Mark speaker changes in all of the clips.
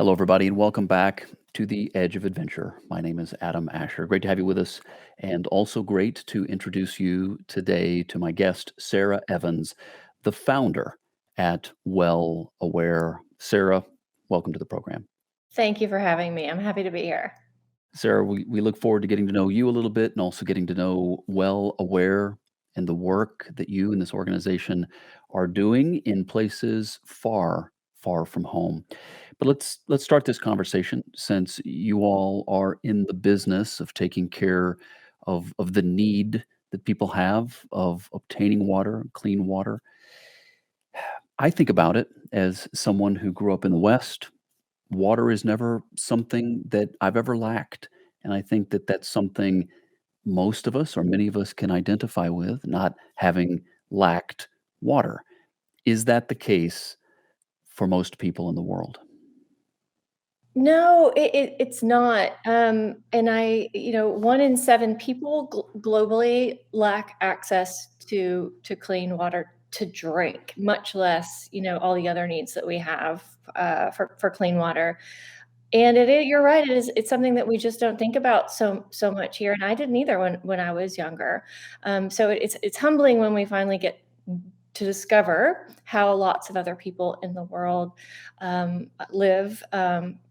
Speaker 1: Hello, everybody, and welcome back to the Edge of Adventure. My name is Adam Asher. Great to have you with us, and also great to introduce you today to my guest, Sarah Evans, the founder at Well Aware. Sarah, welcome to the program.
Speaker 2: Thank you for having me. I'm happy to be here.
Speaker 1: Sarah, we look forward to getting to know you a little bit and also getting to know Well Aware and the work that you and this organization are doing in places far, far from home. But let's start this conversation since you all are in the business of taking care of the need that people have of obtaining water, clean water. I think about it as someone who grew up in the West. Water is never something that I've ever lacked, and I think that that's something most of us or many of us can identify with, not having lacked water. Is that the case for most people in the world?
Speaker 2: No, it's not. And one in seven people globally lack access to clean water to drink, much less, all the other needs that we have for clean water. And you're right. It's something that we just don't think about so much here, and I didn't either when I was younger. So it's humbling when we finally get to discover how lots of other people in the world live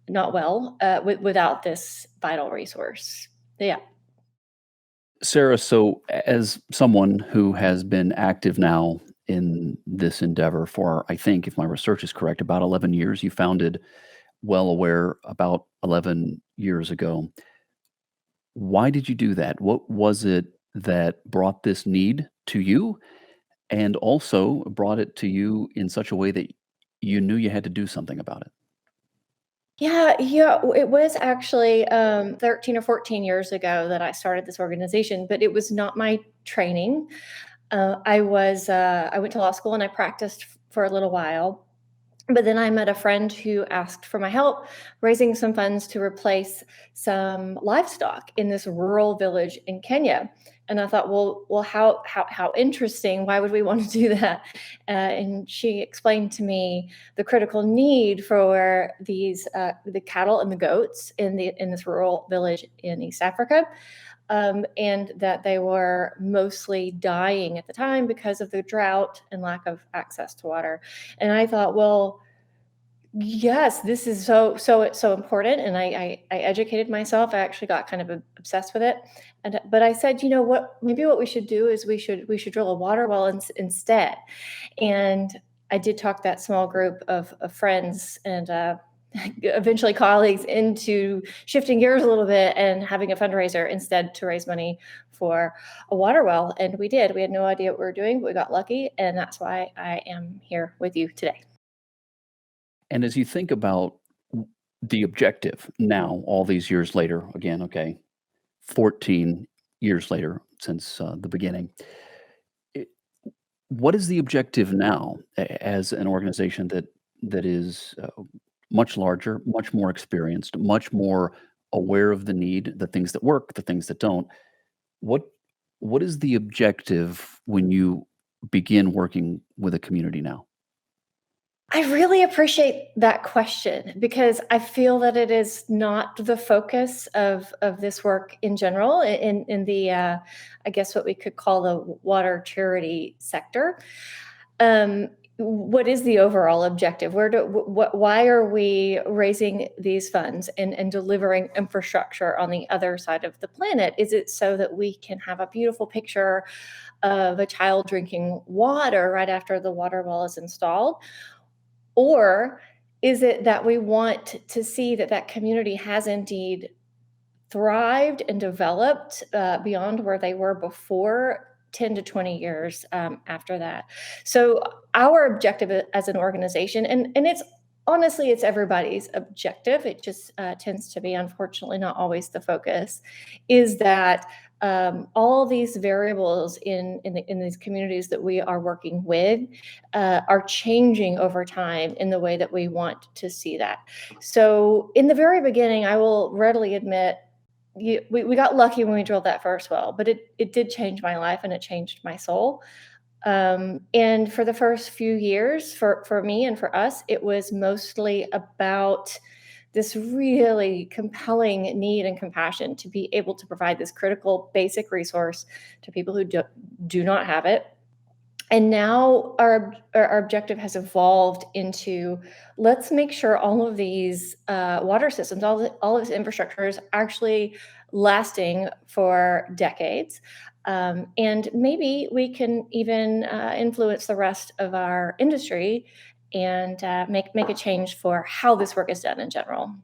Speaker 2: not well without this vital resource. Yeah.
Speaker 1: Sarah, so as someone who has been active now in this endeavor for, I think, if my research is correct, about 11 years, you founded Well Aware about 11 years ago. Why did you do that? What was it that brought this need to you and also brought it to you in such a way that you knew you had to do something about it?
Speaker 2: Yeah, it was actually 13 or 14 years ago that I started this organization, but it was not my training. I went to law school and I practiced for a little while. But then I met a friend who asked for my help raising some funds to replace some livestock in this rural village in Kenya. And I thought, well, how interesting. Why would we want to do that? And she explained to me the critical need for the cattle and the goats in this rural village in East Africa, and that they were mostly dying at the time because of the drought and lack of access to water. And I thought, well, yes, this is so important, and I educated myself. I actually got kind of obsessed with it, but I said, you know what? Maybe what we should do is we should drill a water well instead. And I did talk that small group of friends and eventually colleagues into shifting gears a little bit and having a fundraiser instead to raise money for a water well. And we did. We had no idea what we were doing, but we got lucky, and that's why I am here with you today.
Speaker 1: And as you think about the objective now, all these years later, again, okay, 14 years later since the beginning, it, what is the objective now as an organization that is much larger, much more experienced, much more aware of the need, the things that work, the things that don't? What what is the objective when you begin working with a community now?
Speaker 2: I really appreciate that question because I feel that it is not the focus of this work in general in the I guess what we could call the water charity sector. What is the overall objective? Why are we raising these funds and delivering infrastructure on the other side of the planet? Is it so that we can have a beautiful picture of a child drinking water right after the water well is installed? Or is it that we want to see that that community has indeed thrived and developed beyond where they were before 10 to 20 years after that? So, our objective as an organization, and it's honestly, it's everybody's objective. It just tends to be, unfortunately, not always the focus, is that all these variables in these communities that we are working with are changing over time in the way that we want to see that. So, in the very beginning, I will readily admit we got lucky when we drilled that first well, but it did change my life and it changed my soul. And for the first few years, for me and for us, it was mostly about this really compelling need and compassion to be able to provide this critical basic resource to people who do not have it. And now our objective has evolved into, let's make sure all of these water systems, all of this infrastructure is actually lasting for decades. And maybe we can even influence the rest of our industry and make a change for how this work is done in general.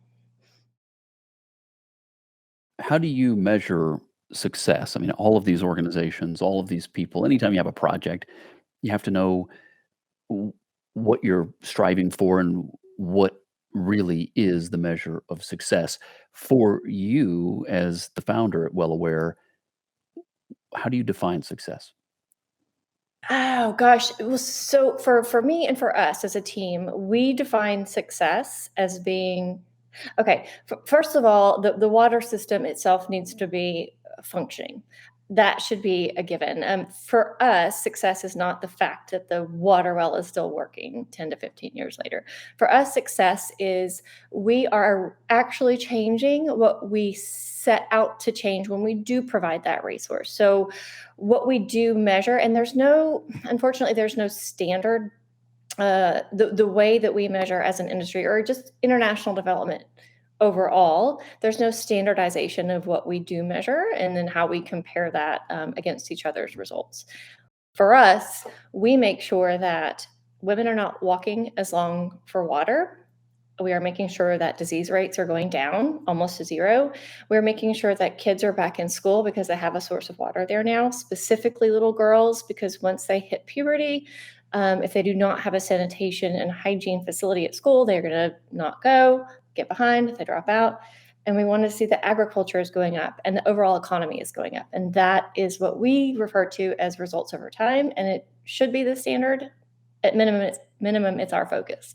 Speaker 1: How do you measure success? I mean, all of these organizations, all of these people, anytime you have a project, you have to know w- what you're striving for and what really is the measure of success. For you, as the founder at Well Aware, how do you define success?
Speaker 2: Oh gosh, it was so for me and for us as a team, we define success as being okay. First of all, the water system itself needs to be functioning. That should be a given. For us, success is not the fact that the water well is still working 10 to 15 years later. For us, success is we are actually changing what we set out to change when we do provide that resource. So, what we do measure, and unfortunately, there's no standard the way that we measure as an industry or just international development overall, there's no standardization of what we do measure and then how we compare that against each other's results. For us, we make sure that women are not walking as long for water. We are making sure that disease rates are going down almost to zero. We're making sure that kids are back in school because they have a source of water there now, specifically little girls, because once they hit puberty, if they do not have a sanitation and hygiene facility at school, they're going to not go, get behind, they drop out. And we want to see that agriculture is going up and the overall economy is going up. And that is what we refer to as results over time. And it should be the standard. At minimum, it's our focus.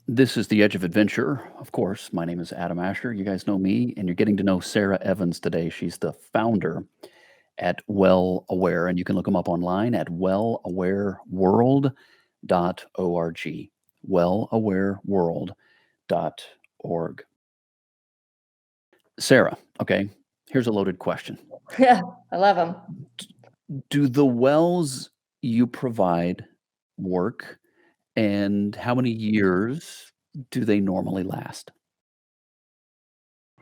Speaker 1: This is The Edge of Adventure. Of course, my name is Adam Asher. You guys know me, and you're getting to know Sarah Evans today. She's the founder at Well Aware, and you can look them up online at wellawareworld.org. Wellawareworld.org. Sarah, okay, here's a loaded question.
Speaker 2: Yeah, I love them.
Speaker 1: Do the wells you provide work, and how many years do they normally last?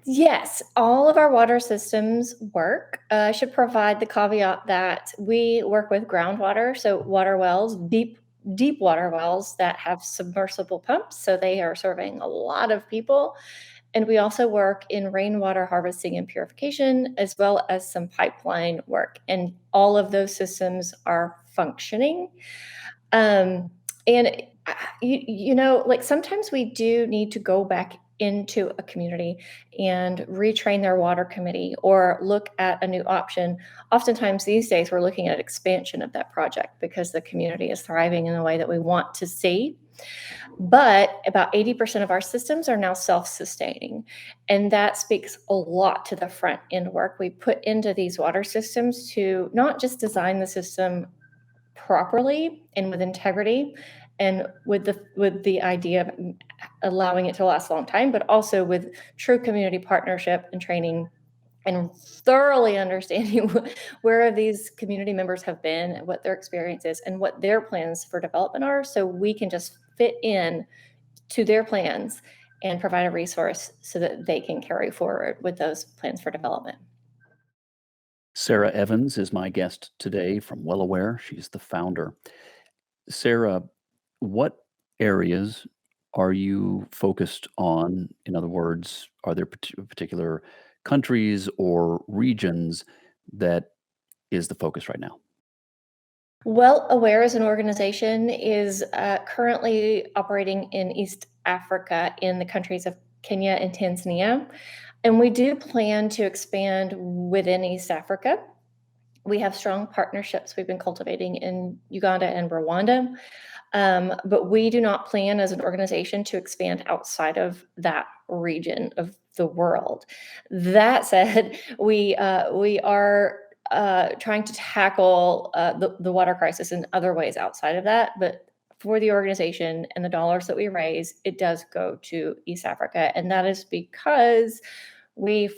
Speaker 2: Yes, all of our water systems work. I should provide the caveat that we work with groundwater, so water wells, deep water wells that have submersible pumps, so they are serving a lot of people. And we also work in rainwater harvesting and purification, as well as some pipeline work. And all of those systems are functioning. Um, and like sometimes we do need to go back into a community and retrain their water committee or look at a new option. Oftentimes these days we're looking at expansion of that project because the community is thriving in the way that we want to see. But about 80% of our systems are now self-sustaining. And that speaks a lot to the front end work we put into these water systems to not just design the system properly and with integrity and with the idea of allowing it to last a long time, but also with true community partnership and training and thoroughly understanding where these community members have been, what their experience is, and what their plans for development are, so we can just fit in to their plans and provide a resource so that they can carry forward with those plans for development.
Speaker 1: Sarah Evans is my guest today from Well Aware. She's the founder. Sarah, what areas are you focused on? In other words, are there particular countries or regions that is the focus right now?
Speaker 2: Well Aware as an organization is currently operating in East Africa in the countries of Kenya and Tanzania. And we do plan to expand within East Africa. We have strong partnerships we've been cultivating in Uganda and Rwanda. But we do not plan as an organization to expand outside of that region of the world. That said, we are trying to tackle the water crisis in other ways outside of that. But for the organization and the dollars that we raise, it does go to East Africa. And that is because we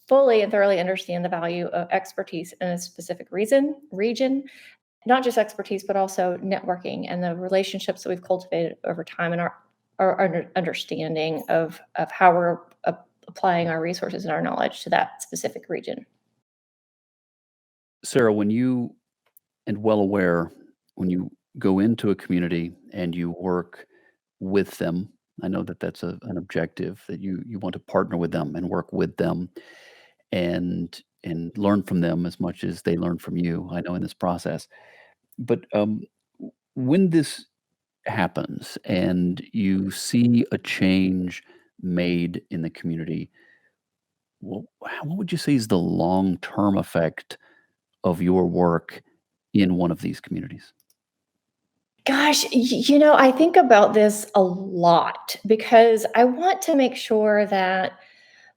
Speaker 2: fully and thoroughly understand the value of expertise in a specific region, not just expertise, but also networking and the relationships that we've cultivated over time and our understanding of how we're applying our resources and our knowledge to that specific region.
Speaker 1: Sarah, when you and well aware, when you go into a community and you work with them, I know that that's an objective that you want to partner with them and work with them and learn from them as much as they learn from you. I know in this process, but when this happens and you see a change made in the community, what would you say is the long term effect of your work in one of these communities?
Speaker 2: Gosh, I think about this a lot because I want to make sure that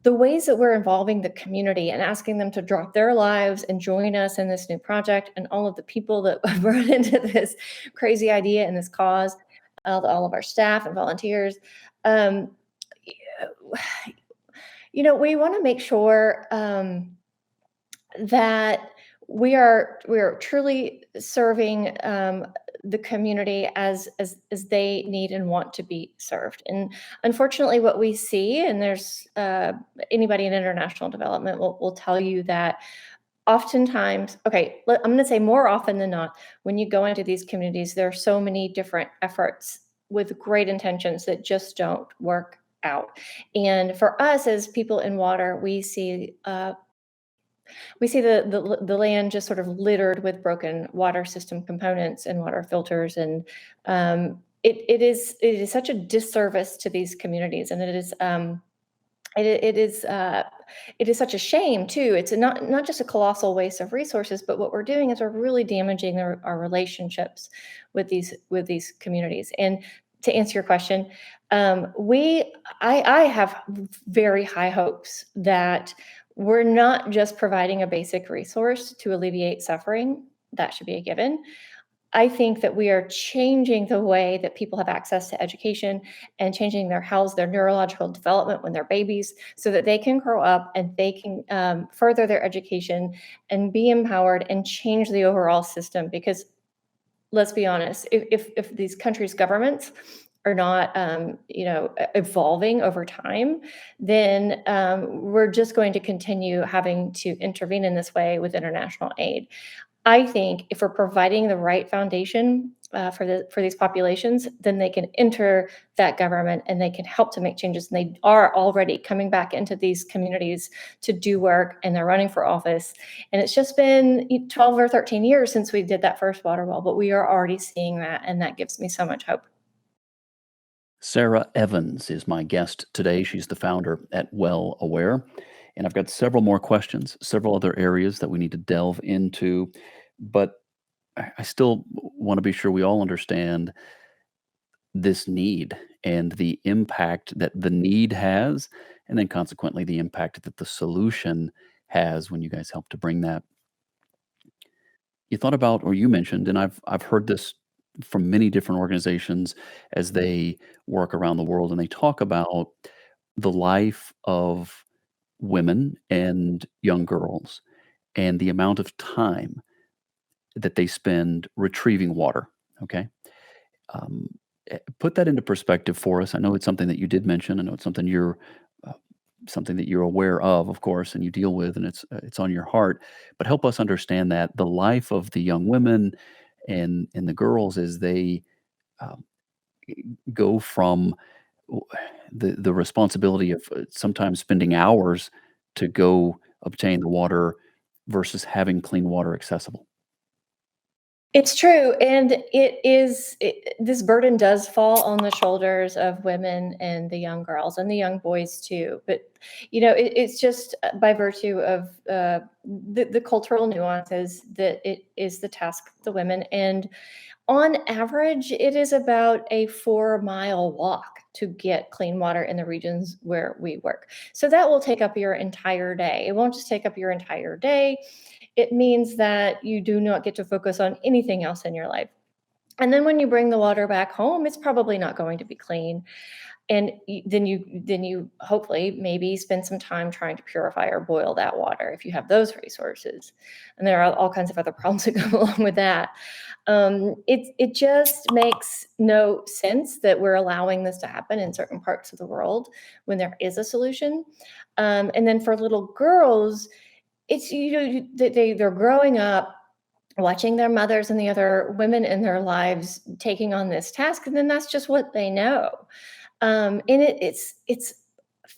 Speaker 2: the ways that we're involving the community and asking them to drop their lives and join us in this new project and all of the people that have run into this crazy idea and this cause, all of our staff and volunteers. Um, we want to make sure that we are truly serving the community as they need and want to be served. And unfortunately, what we see, and there's anybody in international development will tell you that oftentimes, okay, I'm going to say more often than not, when you go into these communities, there are so many different efforts with great intentions that just don't work out. And for us as people in water, we see the land just sort of littered with broken water system components and water filters, and it is such a disservice to these communities, and it is such a shame too. It's not just a colossal waste of resources, but what we're doing is we're really damaging our relationships with these communities. And to answer your question, I have very high hopes that we're not just providing a basic resource to alleviate suffering. That should be a given. I think that we are changing the way that people have access to education and changing their health, their neurological development when they're babies, so that they can grow up and they can further their education and be empowered and change the overall system. Because let's be honest, if these countries' governments are not, evolving over time, then we're just going to continue having to intervene in this way with international aid. I think if we're providing the right foundation for these populations, then they can enter that government and they can help to make changes. And they are already coming back into these communities to do work, and they're running for office. And it's just been 12 or 13 years since we did that first water well, but we are already seeing that, and that gives me so much hope.
Speaker 1: Sarah Evans is my guest today. She's the founder at Well Aware. And I've got several more questions, several other areas that we need to delve into. But I still want to be sure we all understand this need and the impact that the need has, and then consequently the impact that the solution has when you guys help to bring that. You thought about, or you mentioned, and I've heard this from many different organizations as they work around the world, and they talk about the life of women and young girls and the amount of time that they spend retrieving water. Okay. Um, Put that into perspective for us. I know it's something that you did mention. I know it's uh, something that you're aware of course, and you deal with, and it's on your heart. But help us understand that the life of the young women and the girls as they um, go from w- the responsibility of sometimes spending hours to go obtain the water versus having clean water accessible.
Speaker 2: It's true, and this burden does fall on the shoulders of women and the young girls and the young boys too. But it's just by virtue of the cultural nuances that it is the task of the women. And on average, it is about a 4-mile walk to get clean water in the regions where we work. So that will take up your entire day. It won't just take up your entire day. It means that you do not get to focus on anything else in your life. And then when you bring the water back home, it's probably not going to be clean. And then you hopefully maybe spend some time trying to purify or boil that water if you have those resources. And there are all kinds of other problems that go along with that. It just makes no sense that we're allowing this to happen in certain parts of the world when there is a solution. And then for little girls, it's they're growing up watching their mothers and the other women in their lives taking on this task, and then that's just what they know. And it's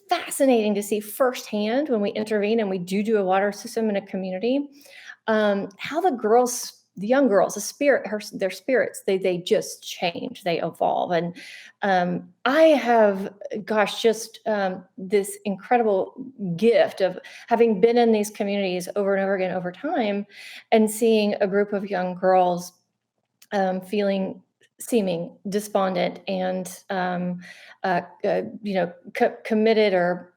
Speaker 2: fascinating to see firsthand when we intervene and we do a water system in a community, how the young girls, their spirits, they just change, they evolve. And I have, gosh, just this incredible gift of having been in these communities over and over again over time, and seeing a group of young girls feeling seeming despondent and committed, or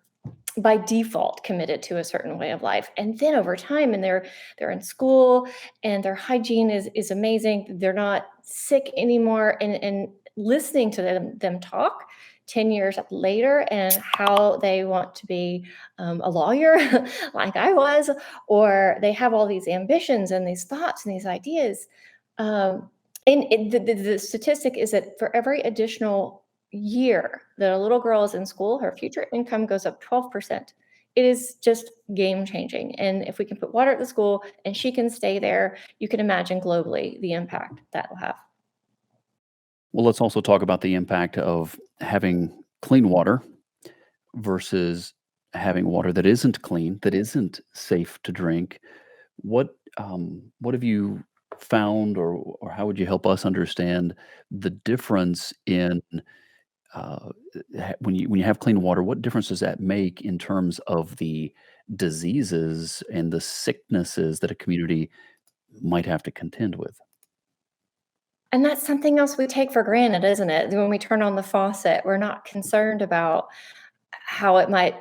Speaker 2: by default committed to a certain way of life. And then over time, and they're in school, and their hygiene is amazing, they're not sick anymore. And listening to them talk 10 years later, and how they want to be a lawyer like I was, or they have all these ambitions and these thoughts and these ideas. um, the statistic is that for every additional year that a little girl is in school, her future income goes up 12%. It is just game changing. And if we can put water at the school and she can stay there, you can imagine globally the impact that will have.
Speaker 1: Well, let's also talk about the impact of having clean water versus having water that isn't clean, that isn't safe to drink. What have you found, or how would you help us understand the difference in when you have clean water? What difference does that make in terms of the diseases and the sicknesses that a community might have to contend with?
Speaker 2: And that's something else we take for granted, isn't it? When we turn on the faucet, we're not concerned about how it might,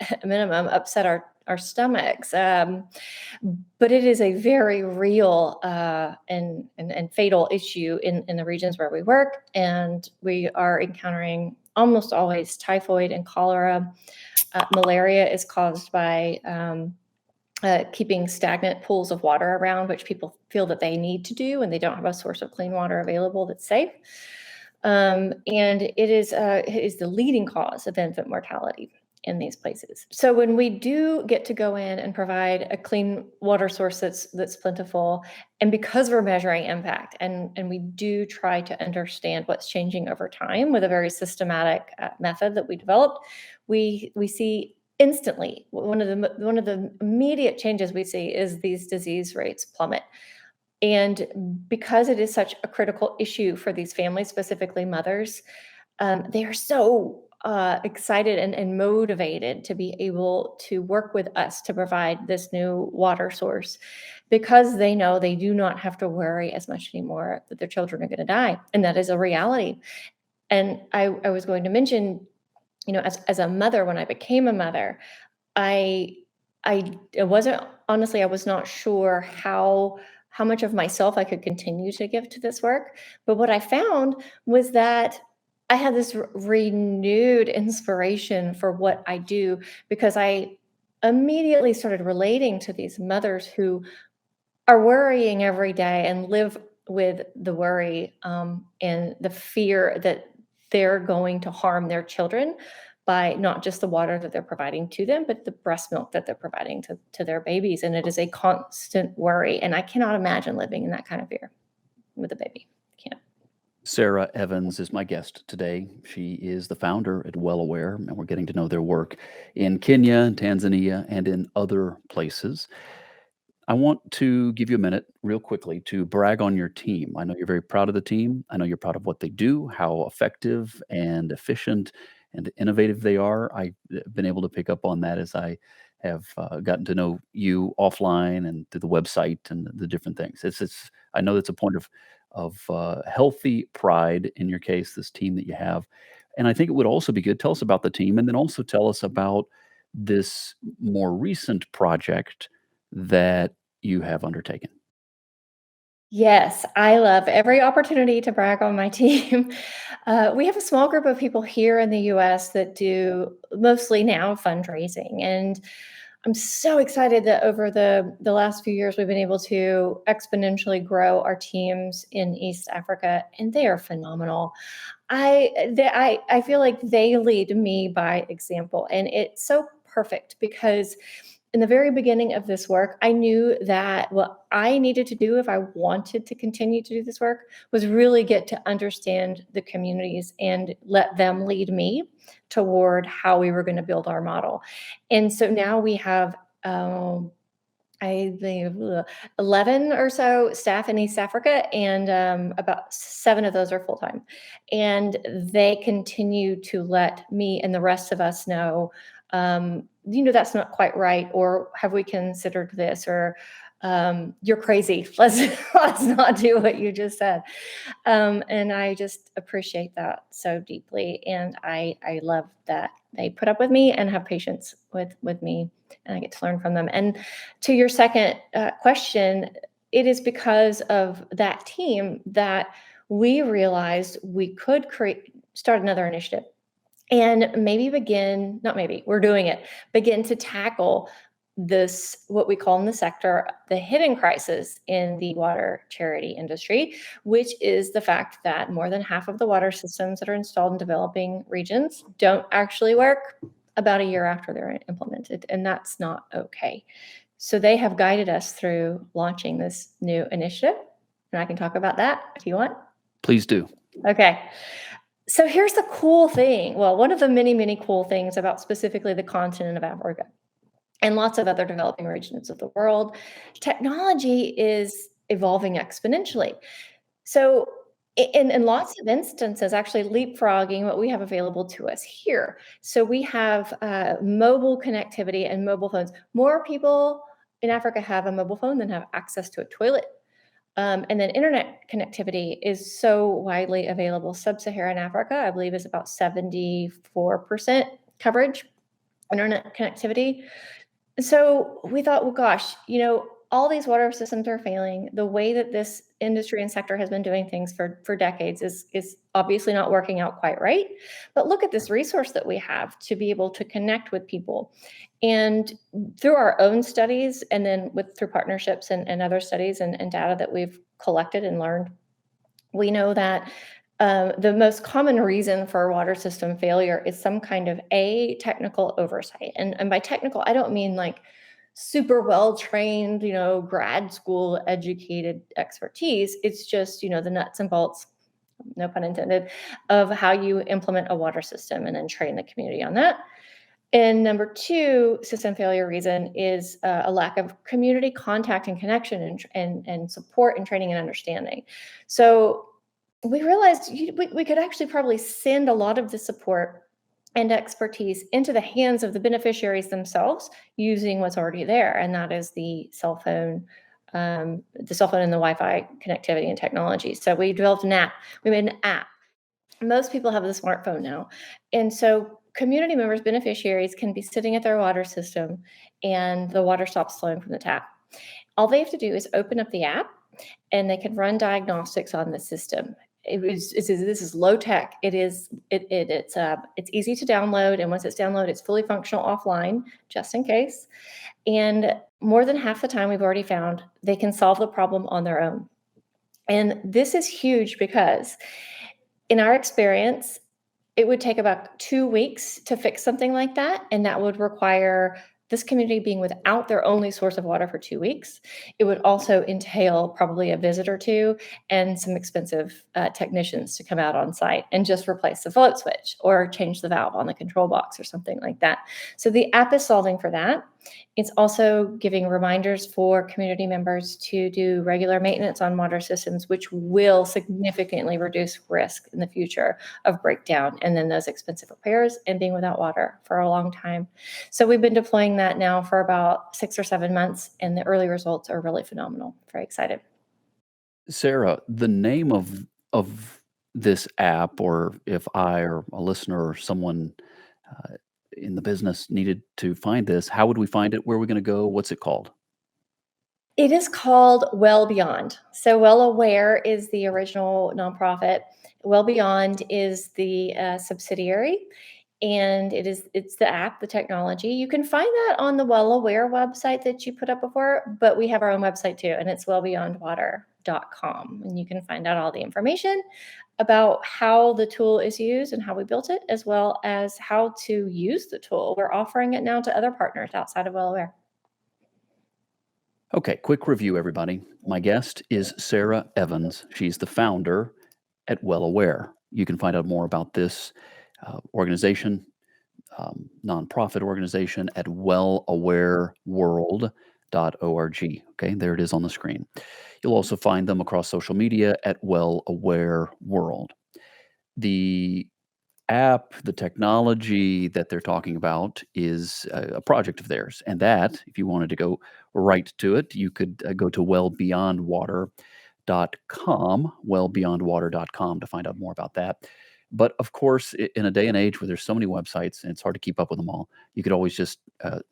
Speaker 2: at minimum, upset our stomachs. But it is a very real and fatal issue in the regions where we work. And we are encountering almost always typhoid and cholera. Malaria is caused by keeping stagnant pools of water around, which people feel that they need to do, and they don't have a source of clean water available that's safe. And it is the leading cause of infant mortality in these places. So when we do get to go in and provide a clean water source that's plentiful, and because we're measuring impact, and we do try to understand what's changing over time with a very systematic method that we developed, we see instantly one of the immediate changes we see is these disease rates plummet. And because it is such a critical issue for these families, specifically mothers, they are so excited and motivated to be able to work with us to provide this new water source, because they know they do not have to worry as much anymore that their children are going to die. And that is a reality. And I was going to mention, as a mother, when I became a mother, I I wasn't, honestly, I was not sure how much of myself I could continue to give to this work. But what I found was that I had this renewed inspiration for what I do, because I immediately started relating to these mothers who are worrying every day and live with the worry, and the fear that they're going to harm their children by not just the water that they're providing to them, but the breast milk that they're providing to their babies. And it is a constant worry. And I cannot imagine living in that kind of fear with a baby. Can't.
Speaker 1: Sarah Evans is my guest today. She is the founder at Well Aware, and we're getting to know their work in Kenya and Tanzania and in other places. I want to give you a minute real quickly to brag on your team. I know you're very proud of the team. I know you're proud of what they do, how effective and efficient and innovative they are. I've been able to pick up on that as I have gotten to know you offline and through the website and the different things. I know that's a point of healthy pride in your case, this team that you have. And I think it would also be good. Tell us about the team, and then also tell us about this more recent project that you have undertaken.
Speaker 2: Yes, I love every opportunity to brag on my team. We have a small group of people here in the US that do mostly now fundraising. And I'm so excited that over the last few years, we've been able to exponentially grow our teams in East Africa, and they are phenomenal. I feel like they lead me by example, and it's so perfect because in the very beginning of this work, I knew that what I needed to do if I wanted to continue to do this work was really get to understand the communities and let them lead me toward how we were going to build our model. And so now we have I think 11 or so staff in East Africa, and about 7 of those are full time. And they continue to let me and the rest of us know, that's not quite right, or have we considered this, or you're crazy. Let's not do what you just said. And I just appreciate that so deeply, and I love that they put up with me and have patience with me, and I get to learn from them. And to your second question, it is because of that team that we realized we could start another initiative and maybe begin, not maybe, we're doing it, begin to tackle this, what we call in the sector, the hidden crisis in the water charity industry, which is the fact that more than half of the water systems that are installed in developing regions don't actually work about a year after they're implemented. And that's not okay. So they have guided us through launching this new initiative. And I can talk about that if you want.
Speaker 1: Please do.
Speaker 2: Okay. So here's the cool thing. Well, one of the many, many cool things about specifically the continent of Africa and lots of other developing regions of the world, technology is evolving exponentially. So in lots of instances, actually leapfrogging what we have available to us here. So we have mobile connectivity and mobile phones. More people in Africa have a mobile phone than have access to a toilet. And then internet connectivity is so widely available. Sub-Saharan Africa, I believe, is about 74% coverage, internet connectivity. So we thought, well, gosh, all these water systems are failing. The way that this industry and sector has been doing things for decades is obviously not working out quite right. But look at this resource that we have to be able to connect with people. And through our own studies, and then through partnerships and other studies and data that we've collected and learned, we know that the most common reason for water system failure is some kind of technical oversight. And by technical, I don't mean like super well trained, grad school educated expertise. It's just, the nuts and bolts, no pun intended, of how you implement a water system and then train the community on that. And number two system failure reason is a lack of community contact and connection and support and training and understanding. So we realized we could actually probably send a lot of the support and expertise into the hands of the beneficiaries themselves using what's already there, and that is the cell phone and the Wi-Fi connectivity and technology. So we developed an app. We made an app. Most people have the smartphone now, and so community members, beneficiaries, can be sitting at their water system, and the water stops flowing from the tap. All they have to do is open up the app, and they can run diagnostics on the system. This is low tech. It's easy to download, and once it's downloaded, it's fully functional offline, just in case. And more than half the time, we've already found they can solve the problem on their own. And this is huge because, in our experience, it would take about 2 weeks to fix something like that, and that would require this community being without their only source of water for 2 weeks. It would also entail probably a visit or two and some expensive technicians to come out on site and just replace the float switch or change the valve on the control box or something like that. So the app is solving for that. It's also giving reminders for community members to do regular maintenance on water systems, which will significantly reduce risk in the future of breakdown and then those expensive repairs and being without water for a long time. So we've been deploying that now for about 6 or 7 months, and the early results are really phenomenal. Very excited.
Speaker 1: Sarah, the name of this app, or if I or a listener or someone in the business needed to find this, how would we find it? Where are we going to go? What's it called?
Speaker 2: It is called Well Beyond. So Well Aware is the original nonprofit. Well Beyond is the subsidiary, and it's the app, the technology. You can find that on the Well Aware website that you put up before, but we have our own website too, and it's wellbeyondwater.com. And you can find out all the information about how the tool is used and how we built it, as well as how to use the tool. We're offering it now to other partners outside of Well Aware.
Speaker 1: Okay, quick review, everybody. My guest is Sarah Evans. She's the founder at Well Aware. You can find out more about this organization, nonprofit organization, at wellawareworld.org. Okay, there it is on the screen. You'll also find them across social media at Well Aware World. The app, the technology that they're talking about is a project of theirs. And that, if you wanted to go right to it, you could go to wellbeyondwater.com to find out more about that. But of course, in a day and age where there's so many websites and it's hard to keep up with them all, you could always just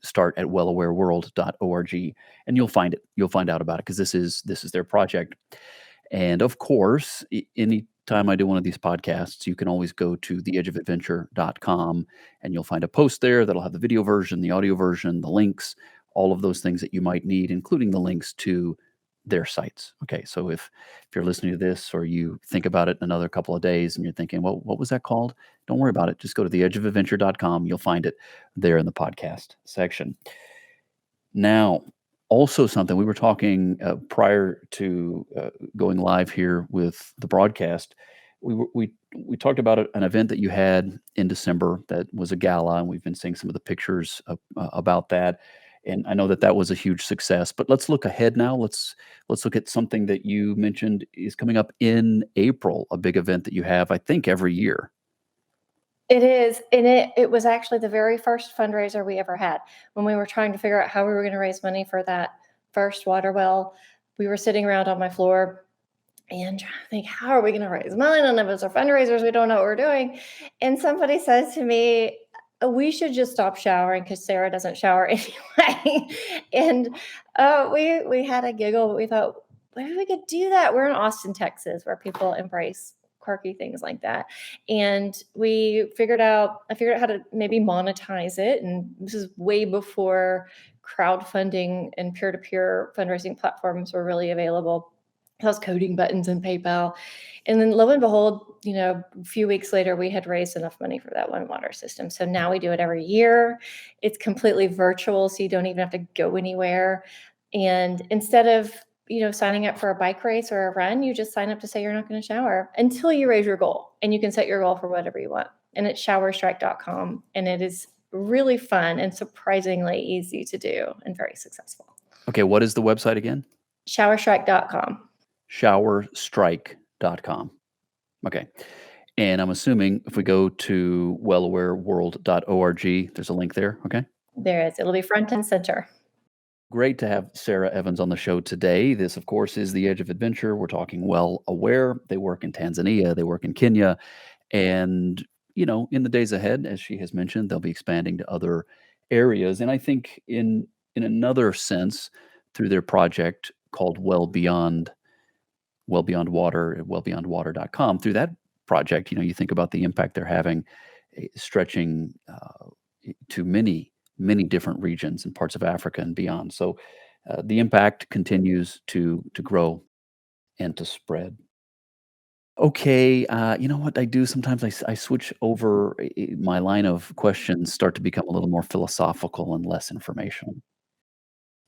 Speaker 1: start at wellawareworld.org and you'll find it. You'll find out about it because this is their project. And of course, anytime I do one of these podcasts, you can always go to theedgeofadventure.com and you'll find a post there that'll have the video version, the audio version, the links, all of those things that you might need, including the links to their sites. Okay, so if you're listening to this or you think about it in another couple of days and you're thinking, well, what was that called? Don't worry about it. Just go to theedgeofadventure.com. You'll find it there in the podcast section. Now, also something we were talking prior to going live here with the broadcast. We talked about an event that you had in December that was a gala, and we've been seeing some of the pictures about that. And I know that that was a huge success. But let's look ahead now. Let's look at something that you mentioned is coming up in April, a big event that you have, I think, every year.
Speaker 2: It is, and it was actually the very first fundraiser we ever had. When we were trying to figure out how we were gonna raise money for that first water well, we were sitting around on my floor and trying to think, "How are we gonna raise money? None of us are fundraisers, we don't know what we're doing." And somebody says to me, "We should just stop showering because Sarah doesn't shower anyway." And, we had a giggle, but we thought, "Maybe we could do that." We're in Austin, Texas, where people embrace quirky things like that. And I figured out how to maybe monetize it. And this is way before crowdfunding and peer-to-peer fundraising platforms were really available. I was coding buttons in PayPal. And then lo and behold, a few weeks later, we had raised enough money for that one water system. So now we do it every year. It's completely virtual, so you don't even have to go anywhere. And instead of signing up for a bike race or a run, you just sign up to say you're not going to shower until you raise your goal. And you can set your goal for whatever you want. And it's showerstrike.com. And it is really fun and surprisingly easy to do and very successful.
Speaker 1: Okay, what is the website again?
Speaker 2: Showerstrike.com.
Speaker 1: Showerstrike.com. Okay. And I'm assuming if we go to wellawareworld.org, there's a link there. Okay.
Speaker 2: There is. It'll be front and center.
Speaker 1: Great to have Sarah Evans on the show today. This, of course, is The Edge of Adventure. We're talking Well Aware. They work in Tanzania, they work in Kenya. And, in the days ahead, as she has mentioned, they'll be expanding to other areas. And I think in another sense, through their project called Well Beyond Water at wellbeyondwater.com, through that project, you think about the impact they're having, stretching to many different regions and parts of Africa and beyond. So the impact continues to grow and to spread. Okay, you know what I do sometimes? I switch over. My line of questions start to become a little more philosophical and less informational.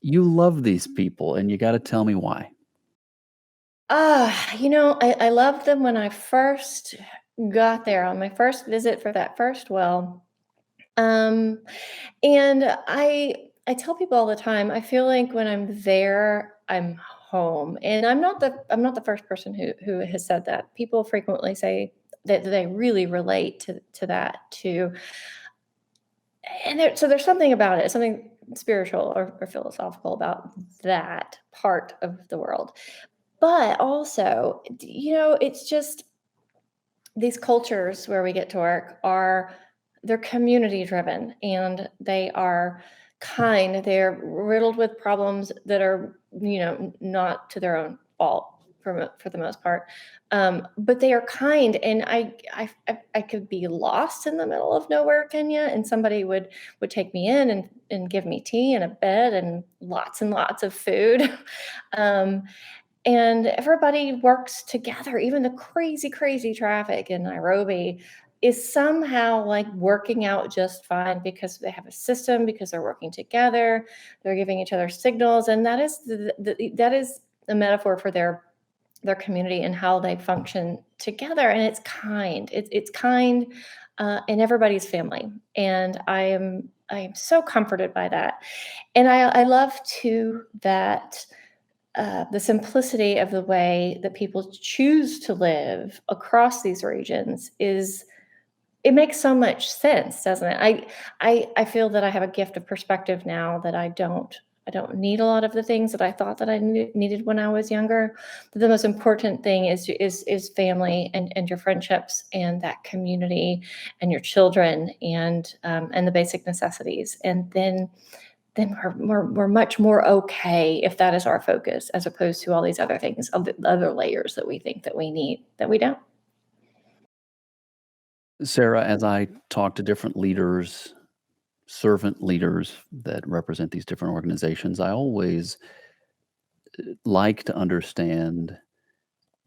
Speaker 1: You love these people, and you got to tell me why.
Speaker 2: I loved them when I first got there on my first visit for that first well. Um, and I tell people all the time, I feel like when I'm there, I'm home. And I'm not the first person who has said that. People frequently say that they really relate to that too. And so there's something about it, something spiritual or philosophical about that part of the world. But also, it's just these cultures where we get to work they're community driven and they are kind. They're riddled with problems that are, not to their own fault for the most part. But they are kind, and I could be lost in the middle of nowhere, Kenya, and somebody would take me in and give me tea and a bed and lots of food. um, and everybody works together. Even the crazy, crazy traffic in Nairobi is somehow like working out just fine because they have a system, because they're working together, they're giving each other signals, and that is that is a metaphor for their community and how they function together. And it's kind. It's kind, and everybody's family. And I am so comforted by that. And I love too that the simplicity of the way that people choose to live across these regions is it makes so much sense, doesn't it? I feel that I have a gift of perspective now that I don't need a lot of the things that I thought that I needed when I was younger. But the most important thing is family and your friendships and that community and your children and the basic necessities. And then we're much more okay if that is our focus, as opposed to all these other things, other layers that we think that we need that we don't.
Speaker 1: Sarah, as I talk to different leaders, servant leaders that represent these different organizations, I always like to understand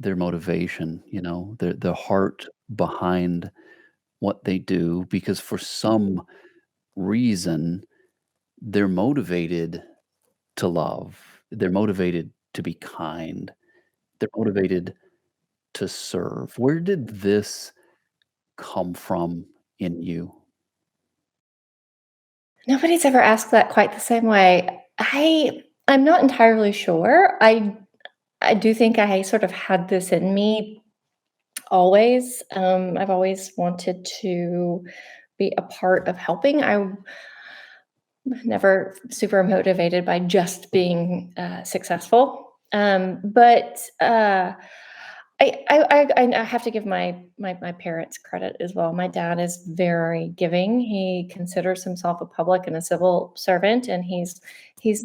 Speaker 1: their motivation, the heart behind what they do, because for some reason, they're motivated to love. They're motivated to be kind. They're motivated to serve. Where did this come from in you?
Speaker 2: Nobody's ever asked that quite the same way. I'm not entirely sure. I do think I sort of had this in me always. I've always wanted to be a part of helping. I never super motivated by just being successful. But I have to give my parents credit as well. My dad is very giving. He considers himself a public and a civil servant, and he's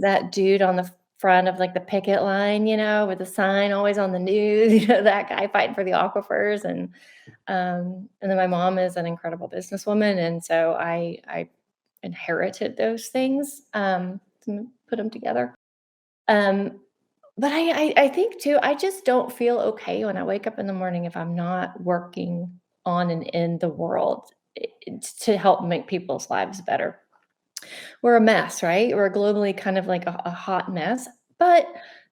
Speaker 2: that dude on the front of like the picket line, with the sign always on the news. That guy fighting for the aquifers, and then my mom is an incredible businesswoman, and so I inherited those things, to put them together. Um, but I think too, I just don't feel okay when I wake up in the morning if I'm not working on and in the world to help make people's lives better. We're a mess, right? We're globally kind of like a hot mess, but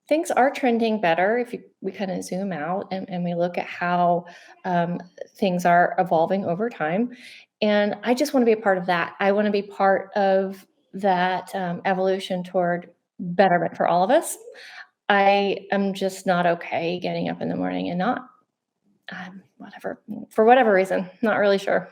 Speaker 2: things are trending better if we kind of zoom out and we look at how um, things are evolving over time. And I just want to be a part of that. I want to be part of that evolution toward betterment for all of us. I am just not okay getting up in the morning and not, whatever, for whatever reason, not really sure.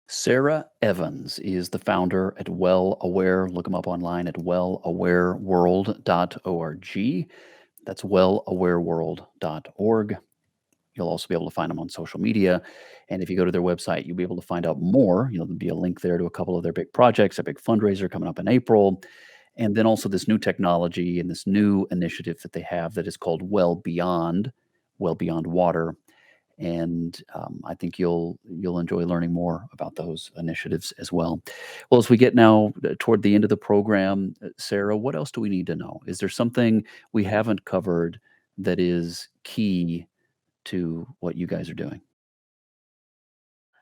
Speaker 1: Sarah Evans is the founder at Well Aware. Look them up online at wellawareworld.org. That's wellawareworld.org. You'll also be able to find them on social media. And if you go to their website, you'll be able to find out more. There'll be a link there to a couple of their big projects, a big fundraiser coming up in April. And then also this new technology and this new initiative that they have that is called Well Beyond Water. And I think you'll enjoy learning more about those initiatives as well. Well, as we get now toward the end of the program, Sarah, what else do we need to know? Is there something we haven't covered that is key to what you guys are doing?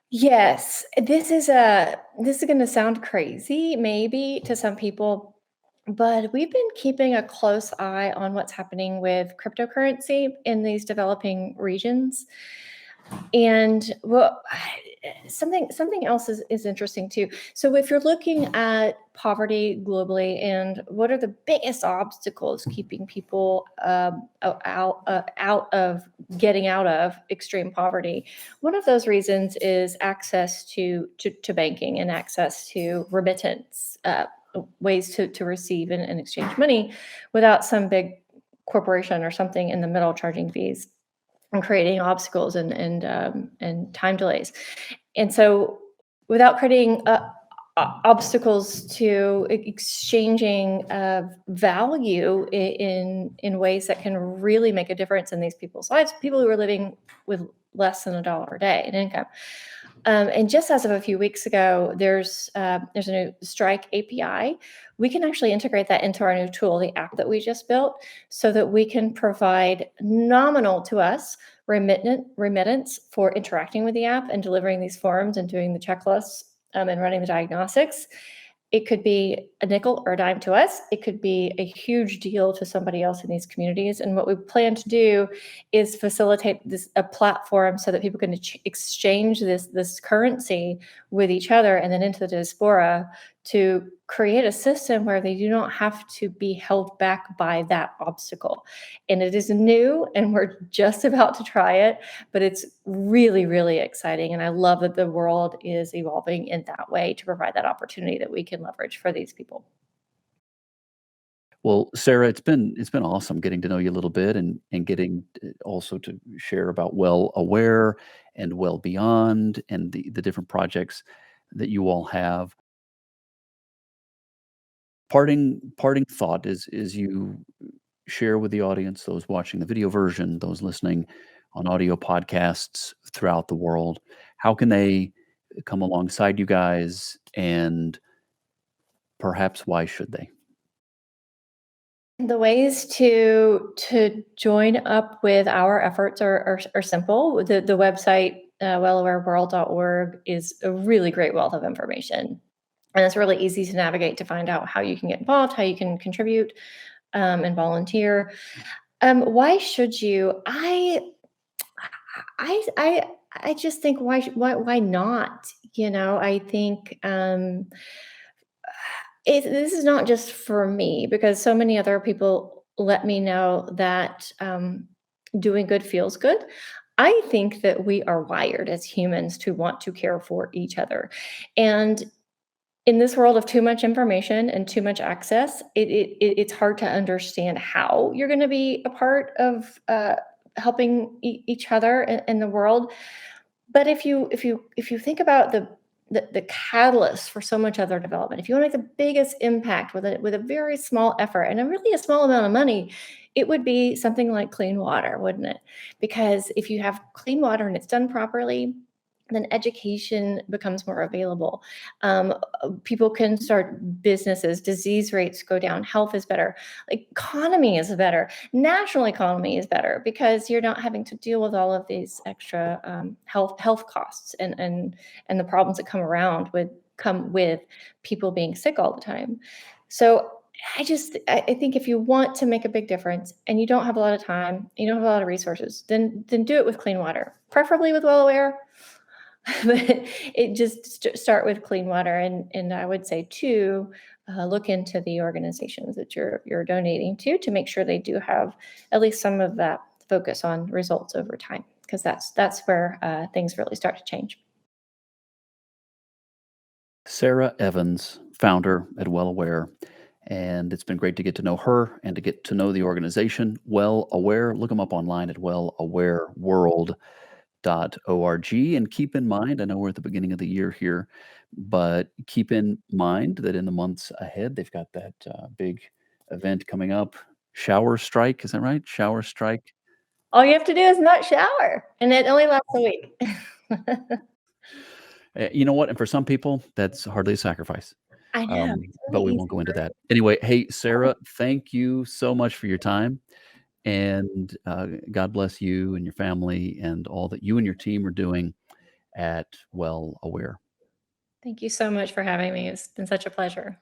Speaker 2: Yes, this is gonna sound crazy maybe to some people, but we've been keeping a close eye on what's happening with cryptocurrency in these developing regions. And well, something else is interesting too. So if you're looking at poverty globally and what are the biggest obstacles keeping people out of getting out of extreme poverty, one of those reasons is access to banking and access to remittance, ways to receive and exchange money without some big corporation or something in the middle charging fees and creating obstacles and time delays. And so, without creating obstacles to exchanging value in ways that can really make a difference in these people's lives, people who are living with less than $1 a day in income. And just as of a few weeks ago, there's a new Strike API. We can actually integrate that into our new tool, the app that we just built, so that we can provide nominal to us remittance for interacting with the app and delivering these forms and doing the checklists, and running the diagnostics. It could be a nickel or a dime to us. It could be a huge deal to somebody else in these communities. And what we plan to do is facilitate a platform so that people can exchange this currency with each other and then into the diaspora to create a system where they do not have to be held back by that obstacle. And it is new, and we're just about to try it, but it's really, really exciting. And I love that the world is evolving in that way to provide that opportunity that we can leverage for these people.
Speaker 1: Well, Sarah, it's been awesome getting to know you a little bit and getting also to share about Well Aware and Well Beyond and the different projects that you all have. Parting thought is you share with the audience, those watching the video version, those listening on audio podcasts throughout the world, how can they come alongside you guys, and perhaps why should they?
Speaker 2: The ways to join up with our efforts are simple. The website, wellawareworld.org, is a really great wealth of information. And it's really easy to navigate to find out how you can get involved, how you can contribute, and volunteer. Why should you? I I I just think why not? I think this is not just for me, because so many other people let me know that doing good feels good. I think that we are wired as humans to want to care for each other. And in this world of too much information and too much access, it's hard to understand how you're going to be a part of helping each other in the world. But if you think about the catalyst for so much other development, if you want to make the biggest impact with a very small effort and a really a small amount of money, it would be something like clean water, wouldn't it? Because if you have clean water and it's done properly, then education becomes more available. People can start businesses, disease rates go down, health is better, economy is better, national economy is better, because you're not having to deal with all of these extra health costs and the problems that come with people being sick all the time. So I think if you want to make a big difference and you don't have a lot of time, you don't have a lot of resources, then do it with clean water, preferably with Well Aware. But it just start with clean water, and I would say too, look into the organizations that you're donating to make sure they do have at least some of that focus on results over time, because that's where things really start to change.
Speaker 1: Sarah Evans, founder at Well Aware, and it's been great to get to know her and to get to know the organization Well Aware. Look them up online at wellawareworld.org, and keep in mind, I know we're at the beginning of the year here, but keep in mind that in the months ahead, they've got that big event coming up, Shower Strike. Is that right? Shower Strike.
Speaker 2: All you have to do is not shower, and it only lasts a week.
Speaker 1: You know what? And for some people, that's hardly a sacrifice.
Speaker 2: I know, it's
Speaker 1: But
Speaker 2: really
Speaker 1: we
Speaker 2: easy
Speaker 1: won't go into
Speaker 2: for
Speaker 1: that. Anyway, hey, Sarah, thank you so much for your time, and God bless you and your family and all that you and your team are doing at Well Aware.
Speaker 2: Thank you so much for having me. It's been such a pleasure.